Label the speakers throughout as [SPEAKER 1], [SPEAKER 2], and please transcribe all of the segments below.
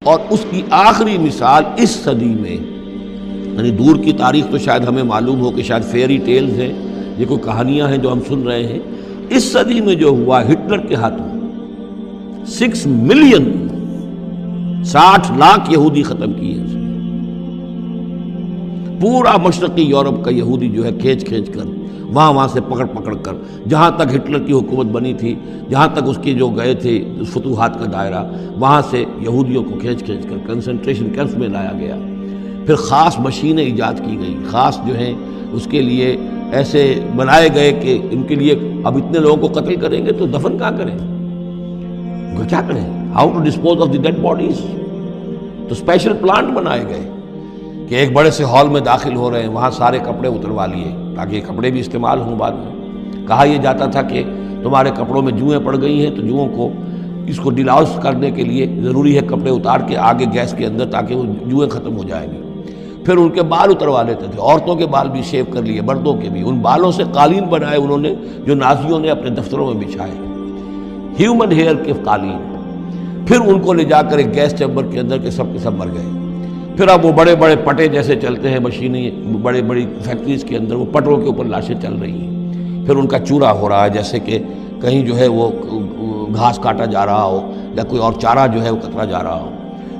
[SPEAKER 1] اور اس کی آخری مثال اس صدی میں، یعنی دور کی تاریخ تو شاید ہمیں معلوم ہو کہ شاید فیری ٹیلز ہیں، یہ کوئی کہانیاں ہیں جو ہم سن رہے ہیں، اس صدی میں جو ہوا ہٹلر کے ہاتھوں 6 ملین 60 لاکھ یہودی ختم کیے، پورا مشرقی یورپ کا یہودی جو ہے کھینچ کر وہاں سے پکڑ کر جہاں تک ہٹلر کی حکومت بنی تھی، جہاں تک اس کے جو گئے تھے فتوحات کا دائرہ، وہاں سے یہودیوں کو کھینچ کر کنسنٹریشن کیمپس میں لایا گیا۔ پھر خاص مشینیں ایجاد کی گئی، خاص جو ہیں اس کے لیے ایسے بنائے گئے کہ ان کے لیے اب اتنے لوگوں کو قتل کریں گے تو دفن کہاں کریں، کیا کریں، how to dispose of the dead bodies. تو اسپیشل پلانٹ بنائے گئے کہ ایک بڑے سے ہال میں داخل ہو رہے ہیں، وہاں سارے کپڑے اتروا لیے تاکہ یہ کپڑے بھی استعمال ہوں بعد میں۔ کہا یہ جاتا تھا کہ تمہارے کپڑوں میں جوئیں پڑ گئی ہیں، تو جوؤں کو اس کو ڈیلاؤس کرنے کے لیے ضروری ہے کپڑے اتار کے آگے گیس کے اندر تاکہ وہ جوئیں ختم ہو جائیں گی۔ پھر ان کے بال اتروا لیتے تھے، عورتوں کے بال بھی شیو کر لیے، مردوں کے بھی، ان بالوں سے قالین بنائے انہوں نے جو نازیوں نے اپنے دفتروں میں بچھائے، ہیومن ہیئر کے قالین۔ پھر ان کو لے جا کر ایک گیس چیمبر کے اندر کے سب مر گئے۔ پھر اب وہ بڑے بڑے پٹے جیسے چلتے ہیں مشینیں، بڑی فیکٹریز کے اندر وہ پٹوں کے اوپر لاشیں چل رہی ہیں۔ پھر ان کا چورا ہو رہا ہے، جیسے کہ کہیں جو ہے وہ گھاس کاٹا جا رہا ہو یا کوئی اور چارہ جو ہے وہ کترا جا رہا ہو۔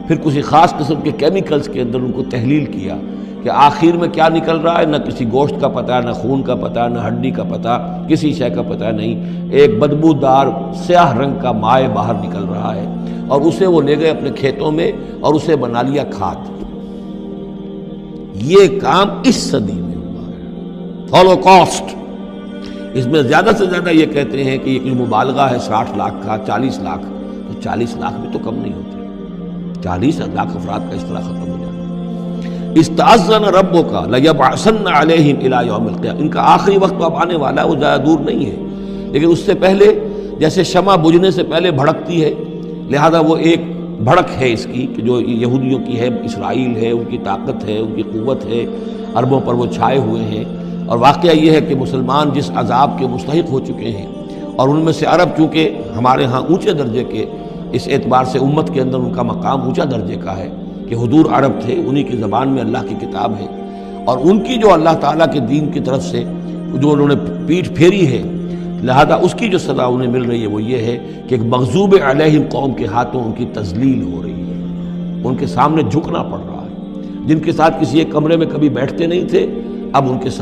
[SPEAKER 1] پھر کسی خاص قسم کے کیمیکلز کے اندر ان کو تحلیل کیا کہ آخر میں کیا نکل رہا ہے، نہ کسی گوشت کا پتہ، نہ خون کا پتہ، نہ ہڈی کا پتہ، کسی شے کا پتہ نہیں، ایک بدبودار سیاہ رنگ کا مائع باہر نکل رہا ہے، اور اسے وہ لے گئے اپنے کھیتوں میں اور اسے بنا لیا کھاد۔ یہ کام اس صدی میں ہوا ہے، ہولوکاسٹ۔ اس میں زیادہ سے زیادہ یہ کہتے ہیں کہ یہ کوئی مبالغہ ہے 60 لاکھ کا، 40 لاکھ، تو 40 لاکھ بھی تو کم نہیں ہوتے، 40 لاکھ افراد کا اس طرح ختم ہو جاتا۔ استأذن ربک لیبعثن علیہم الی یوم القیامہ، ان کا آخری وقت تو اب آنے والا ہے، وہ زیادہ دور نہیں ہے، لیکن اس سے پہلے جیسے شمع بجھنے سے پہلے بھڑکتی ہے، لہذا وہ ایک بھڑک ہے اس کی کہ جو یہودیوں کی ہے، اسرائیل ہے، ان کی طاقت ہے، ان کی قوت ہے، عربوں پر وہ چھائے ہوئے ہیں۔ اور واقعہ یہ ہے کہ مسلمان جس عذاب کے مستحق ہو چکے ہیں، اور ان میں سے عرب چونکہ ہمارے ہاں اونچے درجے کے، اس اعتبار سے امت کے اندر ان کا مقام اونچا درجے کا ہے کہ حضور عرب تھے، انہی کی زبان میں اللہ کی کتاب ہے، اور ان کی جو اللہ تعالیٰ کے دین کی طرف سے جو انہوں نے پیٹھ پھیری ہے، لہذا اس کی جو سزا انہیں مل رہی ہے وہ یہ ہے کہ ایک مغضوب علیہم قوم کے ہاتھوں ان کی تذلیل ہو رہی ہے، ان کے سامنے جھکنا پڑ رہا ہے، جن کے ساتھ کسی ایک کمرے میں کبھی بیٹھتے نہیں تھے، اب ان کے ساتھ